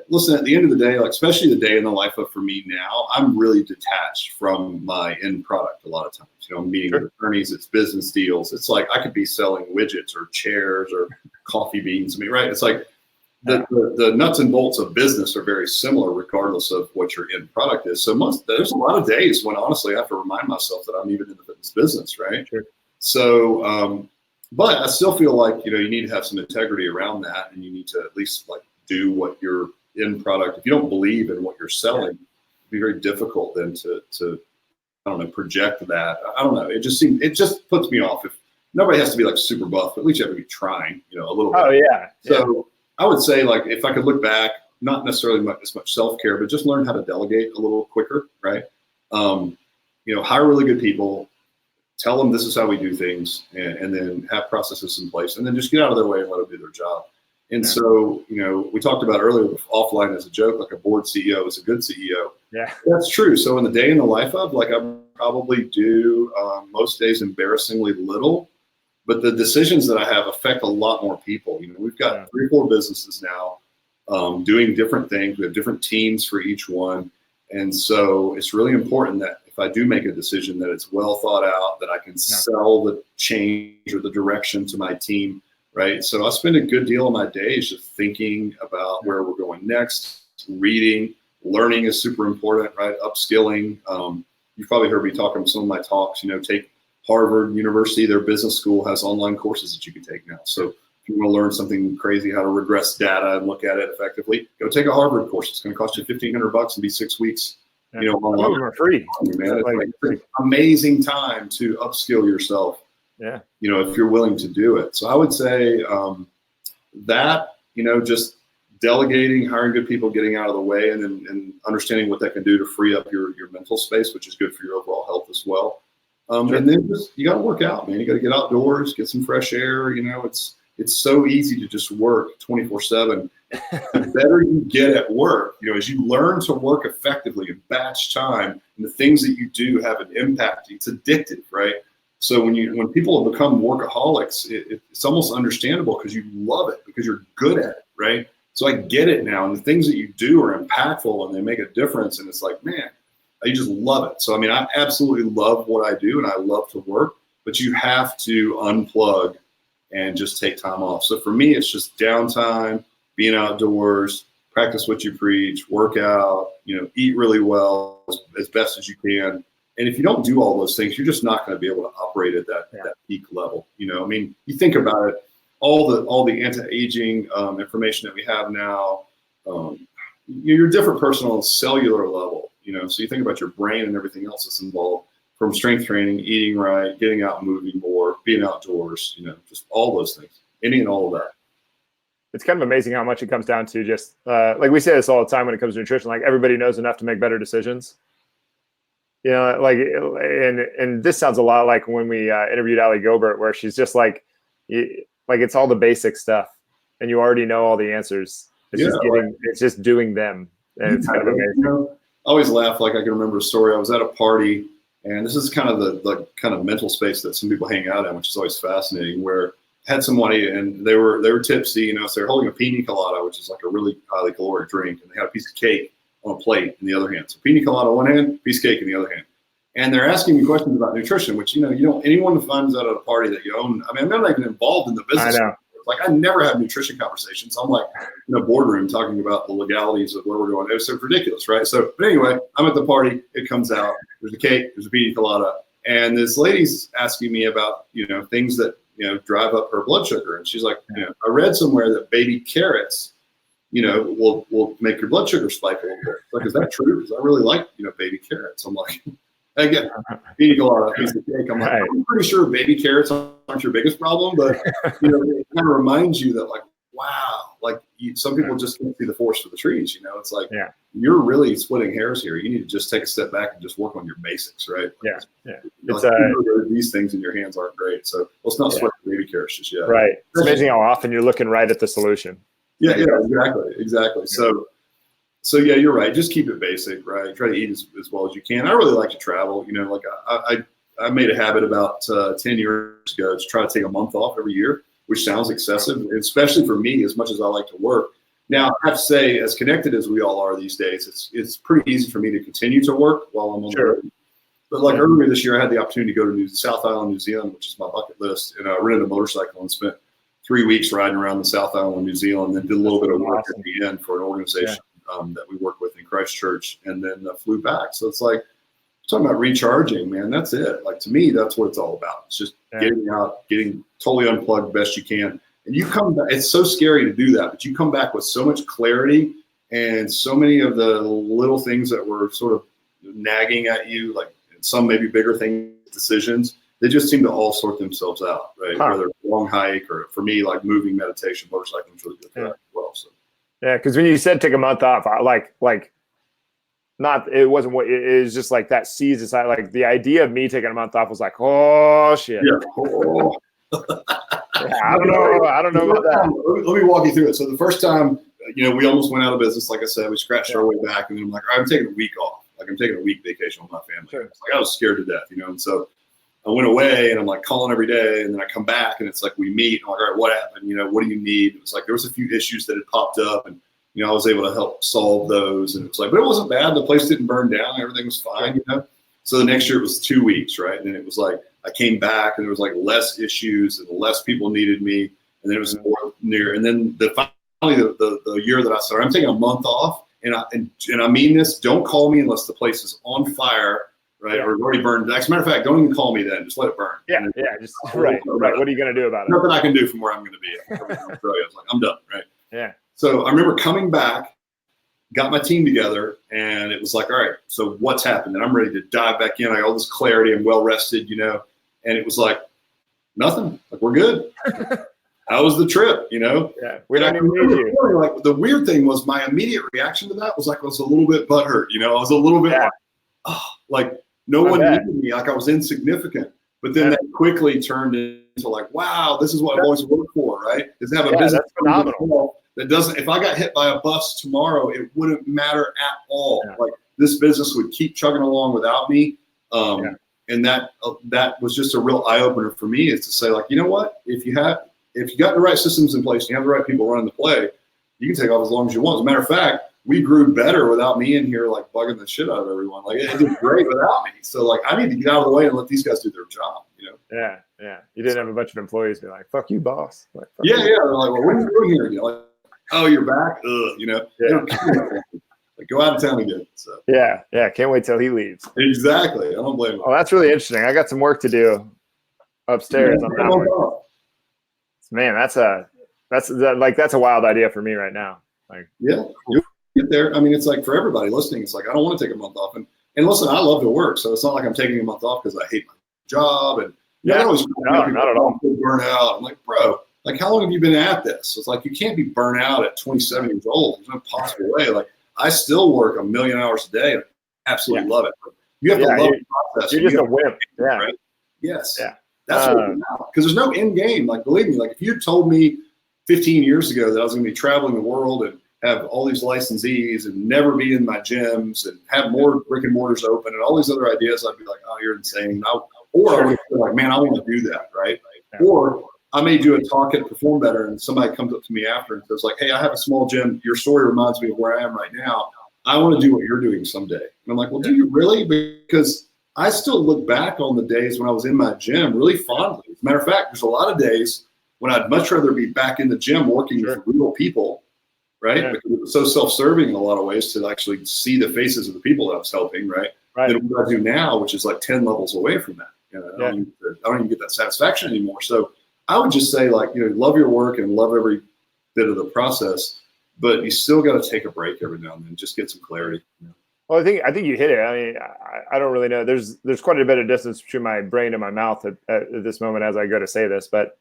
listen, at the end of the day, like especially the day in the life of for me now, I'm really detached from my end product a lot of times. I'm meeting with attorneys, it's business deals. It's like I could be selling widgets or chairs or coffee beans. I mean, right? It's like the nuts and bolts of business are very similar regardless of what your end product is. So there's a lot of days when honestly I have to remind myself that I'm even in the fitness business, right? Sure. So, but I still feel like, you need to have some integrity around that, and you need to at least like do what your end product, if you don't believe in what you're selling, it'd be very difficult then to I don't know, project that. I don't know. It just puts me off. If nobody has to be like super buff, but at least you have to be trying, a little bit. Oh yeah. So I would say, like, if I could look back, not necessarily as much self-care, but just learn how to delegate a little quicker, right? Hire really good people, tell them this is how we do things, and then have processes in place, and then just get out of their way and let them do their job. And so, we talked about earlier with offline as a joke, like a board CEO is a good CEO. Yeah, that's true. So in the day in the life of, like, I probably do most days embarrassingly little. But the decisions that I have affect a lot more people. We've got 3 or 4 businesses now doing different things. We have different teams for each one. And so it's really important that if I do make a decision that it's well thought out, that I can sell the change or the direction to my team, right? So I spend a good deal of my days just thinking about where we're going next, reading, learning is super important, right? Upskilling. You've probably heard me talk on some of my talks, take Harvard University, their business school has online courses that you can take now. So if you want to learn something crazy, how to regress data and look at it effectively, go take a Harvard course. It's going to cost you $1,500 and be 6 weeks, online. For free. Man, it's an amazing time to upskill yourself. Yeah. If you're willing to do it. So I would say that, just delegating, hiring good people, getting out of the way, and understanding what that can do to free up your mental space, which is good for your overall health as well. And then you got to work out, man. You got to get outdoors, get some fresh air. It's so easy to just work 24/7. The better you get at work, as you learn to work effectively in batch time, and the things that you do have an impact, it's addictive, right? So when people have become workaholics, it's almost understandable because you love it, because you're good at it, right? So I get it now, and the things that you do are impactful and they make a difference, and it's like, man, you just love it. So, I mean, I absolutely love what I do and I love to work, but you have to unplug and just take time off. So for me, it's just downtime, being outdoors, practice what you preach, work out, eat really well as best as you can. And if you don't do all those things, you're just not going to be able to operate at that peak level. I mean, you think about it, all the anti-aging information that we have now, you're a different person on a cellular level, so you think about your brain and everything else that's involved, from strength training, eating right, getting out and moving more, being outdoors, just all those things, any and all of that. It's kind of amazing how much it comes down to just like we say this all the time when it comes to nutrition, like everybody knows enough to make better decisions. And this sounds a lot like when we interviewed Ali Gilbert, where she's just like it's all the basic stuff and you already know all the answers. It's just doing them. And it's kind of amazing. I always laugh. Like I can remember a story. I was at a party, and this is kind of the kind of mental space that some people hang out in, which is always fascinating, where I had somebody and they were tipsy, so they're holding a pina colada, which is like a really highly caloric drink, and they had a piece of cake on a plate in the other hand. So pina colada on one hand, piece of cake in the other hand. And they're asking me questions about nutrition, which, you don't, anyone who finds out at a party that you own, I mean, I'm not even involved in the business. I know. Like I never have nutrition conversations. I'm like in a boardroom talking about the legalities of where we're going. It's so ridiculous, right? So, but anyway, I'm at the party. It comes out. There's a cake. There's a pina colada. And this lady's asking me about, things that, drive up her blood sugar. And she's like, I read somewhere that baby carrots, will make your blood sugar spike a little bit. Like, is that true? Because I really like, baby carrots. I'm like, again, pina colada, piece of cake. I'm like, I'm pretty sure baby carrots aren't your biggest problem, but it kind of reminds you that, like, wow, like some people just can't see the forest for the trees. It's like you're really splitting hairs here. You need to just take a step back and just work on your basics, right? Like, these things in your hands aren't great, so let's not sweat the baby carrots just yet. Right. It's amazing how often you're looking right at the solution. Yeah, exactly. So yeah, you're right. Just keep it basic, right? Try to eat as well as you can. I really like to travel. Like I made a habit about 10 years ago to try to take a month off every year, which sounds excessive, especially for me, as much as I like to work. Now, I have to say, as connected as we all are these days, it's pretty easy for me to continue to work while I'm on the road. But like earlier this year, I had the opportunity to go to South Island, New Zealand, which is my bucket list, and I rented a motorcycle and spent 3 weeks riding around the South Island of New Zealand, and then did a little bit of work at the end for an organization that we work with in Christchurch, and then flew back. So it's like, talking about recharging, man, that's it. Like, to me, that's what it's all about. It's just getting out, getting totally unplugged best you can. And you come back, it's so scary to do that, but you come back with so much clarity, and so many of the little things that were sort of nagging at you, like some maybe bigger things, decisions, they just seem to all sort themselves out, right? Whether it's a long hike, or for me, like moving, meditation, motorcycling is really good for that as well. So. Yeah, because when you said take a month off, it wasn't what it is, just like that season side. Like the idea of me taking a month off was like, oh shit. Yeah. Oh. I don't know about that. Let me walk you through it. So the first time, we almost went out of business. Like I said, we scratched our way back, and then I'm like, all right, I'm taking a week off. Like, I'm taking a week vacation with my family. Sure. It's like I was scared to death, and so I went away, and I'm like calling every day, and then I come back, and it's like we meet. And I'm like, all right, what happened? What do you need? It was like there was a few issues that had popped up, and I was able to help solve those. And it was like, but it wasn't bad. The place didn't burn down. Everything was fine, So the next year it was 2 weeks, right? And then it was like I came back, and there was like less issues, and less people needed me, and then it was more near. And then finally the year that I started, I'm taking a month off, and I mean this. Don't call me unless the place is on fire. Right, or already burned. As a matter of fact, don't even call me then. Just let it burn. Just right. What are you gonna do about it? Nothing I can do from where I'm gonna be. I was like, I'm done. Right. Yeah. So I remember coming back, got my team together, and it was like, all right, so what's happened? And I'm ready to dive back in. I got all this clarity. I'm well rested, and it was like nothing. Like, we're good. How was the trip? Yeah, we don't even need you. Like, the weird thing was, my immediate reaction to that was like I was a little bit butthurt. I was a little bit like no one needed me, like I was insignificant. But then that quickly turned into like, wow, this is what I've always worked for, right? Is to have a business that doesn't. If I got hit by a bus tomorrow, it wouldn't matter at all. Yeah. Like, this business would keep chugging along without me. And that was just a real eye opener for me, is to say, like, you know what? If you got the right systems in place, and you have the right people running the play, you can take off as long as you want. As a matter of fact, we grew better without me in here, like, bugging the shit out of everyone. Like, it did great without me. So, like, I need to get out of the way and let these guys do their job, Yeah. You didn't have a bunch of employees be like, fuck you, boss. Like, fuck you. They're like, well, what are you doing here? oh, you're back? Ugh, you know, they don't care. Like, go out of town again. So Yeah. Can't wait till he leaves. exactly. I don't blame him. Oh, that's really interesting. I got some work to do upstairs on that one. Man, that's a wild idea for me right now. Like, yeah, you get there. I mean, it's like for everybody listening, it's like I don't want to take a month off. And listen, I love to work, so it's not like I'm taking a month off because I hate my job. And no, not at all. Burn out. I'm like, bro, like how long have you been at this? It's like you can't be burnt out at 27 years old. There's no possible way. Like I still work 1 million hours a day. And I absolutely love it. But you have to love the process. You're just a wimp. Yeah. Right? Yes. Yeah. That's what because there's no end game. Like believe me, like if you told me 15 years ago that I was going to be traveling the world and have all these licensees and never be in my gyms and have more brick and mortars open and all these other ideas, I'd be like, oh, you're insane. I would feel like, man, I want to do that, right? Yeah. Or I may do a talk at Perform Better and somebody comes up to me after and says like, hey, I have a small gym. Your story reminds me of where I am right now. I want to do what you're doing someday. And I'm like, well, do you really? Because I still look back on the days when I was in my gym really fondly. As a matter of fact, there's a lot of days when I'd much rather be back in the gym working with real people, right? Yeah. Because it was so self-serving in a lot of ways to actually see the faces of the people that I was helping, right? Than what I do now, which is like 10 levels away from that. You know, I don't even get that satisfaction anymore. So I would just say, like, you know, love your work and love every bit of the process, but you still got to take a break every now and then, just get some clarity. You know? Well, I think you hit it. I mean, I don't really know. There's quite a bit of distance between my brain and my mouth at this moment as I go to say this, but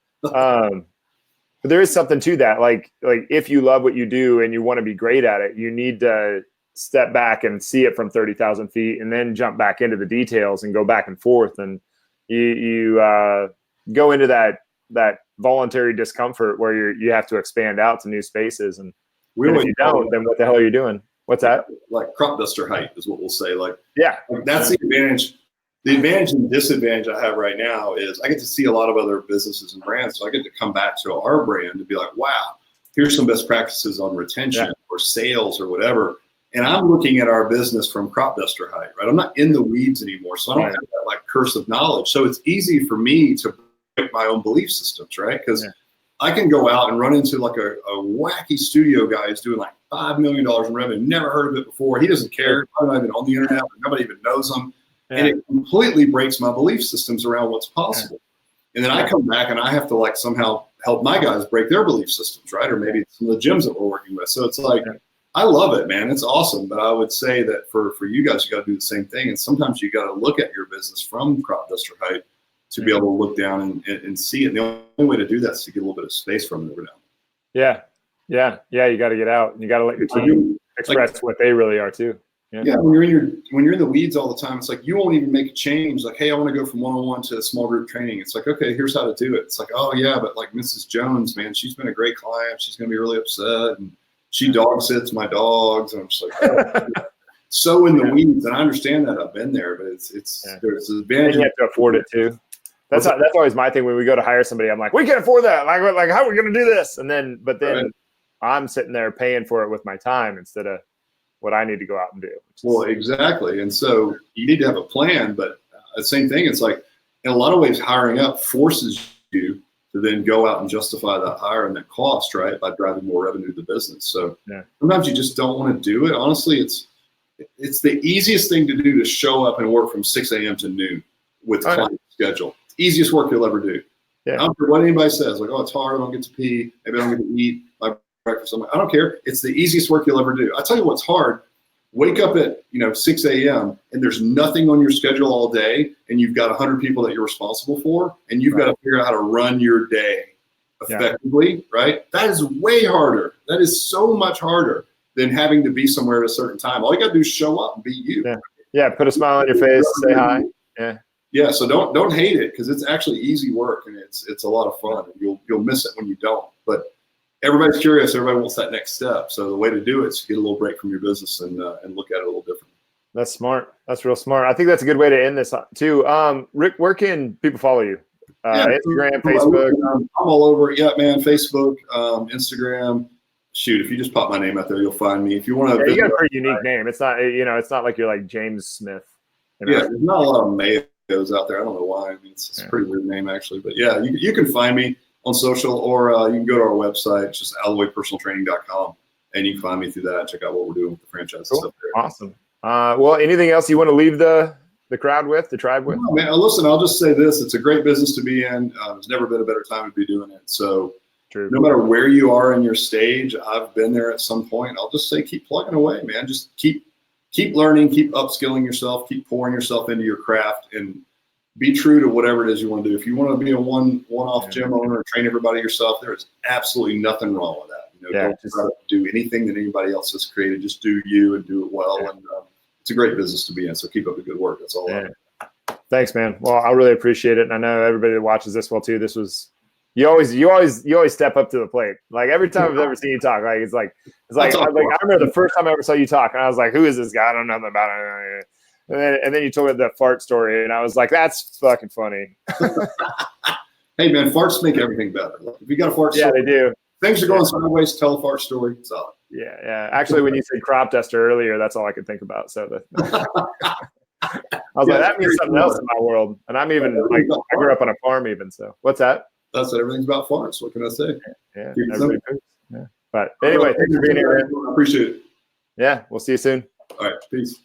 there is something to that. Like if you love what you do and you want to be great at it, you need to step back and see it from 30,000 feet and then jump back into the details and go back and forth. And you go into that voluntary discomfort where you have to expand out to new spaces. And if you don't, then what the hell are you doing? What's that? Like crop duster height is what we'll say. Like, yeah, that's the advantage. The advantage and disadvantage I have right now is I get to see a lot of other businesses and brands. So I get to come back to our brand and be like, wow, here's some best practices on retention or sales or whatever. And I'm looking at our business from crop duster height, right? I'm not in the weeds anymore. So I don't have that like curse of knowledge. So it's easy for me to break my own belief systems, right? Because I can go out and run into like a wacky studio guy who's doing like $5 million in revenue. Never heard of it before. He doesn't care. I'm not even on the internet. Nobody even knows him. Yeah. And it completely breaks my belief systems around what's possible. Yeah. And then I come back and I have to like somehow help my guys break their belief systems, right? Or maybe some of the gyms that we're working with. So it's like, I love it, man. It's awesome. But I would say that for you guys, you got to do the same thing. And sometimes you got to look at your business from crop duster height to be able to look down and see it. And the only way to do that is to get a little bit of space from it every now. Yeah. You got to get out and you got to let your team express what they really are too. Yeah. When you're in the weeds all the time, it's like you won't even make a change. Like, hey, I want to go from one-on-one to small group training. It's like, okay, here's how to do it. It's like, oh yeah, but like Mrs. Jones, man, she's been a great client. She's gonna be really upset, and she dog sits my dogs, and I'm just like, oh, so in the weeds. And I understand that. I've been there, but it's there's an advantage. You have to afford it too. That's always my thing when we go to hire somebody. I'm like, we can't afford that. Like how are we gonna do this? And then, I'm sitting there paying for it with my time instead of what I need to go out and do. Well, exactly. And so you need to have a plan, but the same thing, it's like in a lot of ways, hiring up forces you to then go out and justify that hire and that cost, right? By driving more revenue to the business. So sometimes you just don't want to do it. Honestly, it's the easiest thing to do to show up and work from 6 a.m. to noon with client schedule. Easiest work you'll ever do. Yeah. I don't care what anybody says, like, oh, it's hard, I don't get to pee, maybe I don't get to eat my breakfast. I don't care. It's the easiest work you'll ever do. I tell you what's hard. Wake up at 6 a.m. and there's nothing on your schedule all day, and you've got 100 people that you're responsible for, and you've got to figure out how to run your day effectively, right? That is way harder. That is so much harder than having to be somewhere at a certain time. All you got to do is show up and be you. Yeah, put a smile on your face, say hi. Yeah, so don't hate it, because it's actually easy work, and it's a lot of fun. You'll miss it when you don't. But everybody's curious. Everybody wants that next step. So the way to do it is to get a little break from your business and look at it a little differently. That's smart. That's real smart. I think that's a good way to end this too. Rick, where can people follow you? Instagram, Facebook. I'm all over it. Yeah, man. Facebook, Instagram. Shoot, if you just pop my name out there, you'll find me. If you want to, you got a pretty unique name. It's not, it's not like you're like James Smith. Yeah, there's not a lot of Mayos out there. I don't know why. I mean, it's a pretty weird name actually, but yeah, you can find me. on social, or you can go to our website. It's just alloypersonaltraining.com, and you can find me through that and check out what we're doing with the franchise Cool. stuff there. Awesome. Well, anything else you want to leave the crowd with, the tribe with? No, man, listen, I'll just say this. It's a great business to be in. There's never been a better time to be doing it. So True. No matter where you are in your stage, I've been there at some point. I'll just say keep plugging away, man. Just keep learning, keep upskilling yourself, keep pouring yourself into your craft, and be true to whatever it is you want to do. If you want to be a one-off gym owner and train everybody yourself, there is absolutely nothing wrong with that. Don't try to do anything that anybody else has created. Just do you and do it well. And it's a great business to be in. So keep up the good work. That's all. Thanks, man. Well, I really appreciate it. And I know everybody that watches this will too. This was, you always step up to the plate. Like every time I've ever seen you talk, like it's like I remember the first time I ever saw you talk, and I was like, who is this guy? I don't know nothing about it. And then you told me the fart story, and I was like, that's fucking funny. Hey man, farts make everything better. If you got a fart story, they do. Things are going sideways, tell a fart story. It's all. Yeah. Actually, when you said crop duster earlier, that's all I could think about. So I was like, that means something else in my world. And I'm even like, I grew up on a farm even. So what's that? That's what everything's about farts. What can I say? Yeah. But anyway, thanks for being here. I appreciate it. Yeah. We'll see you soon. All right. Peace.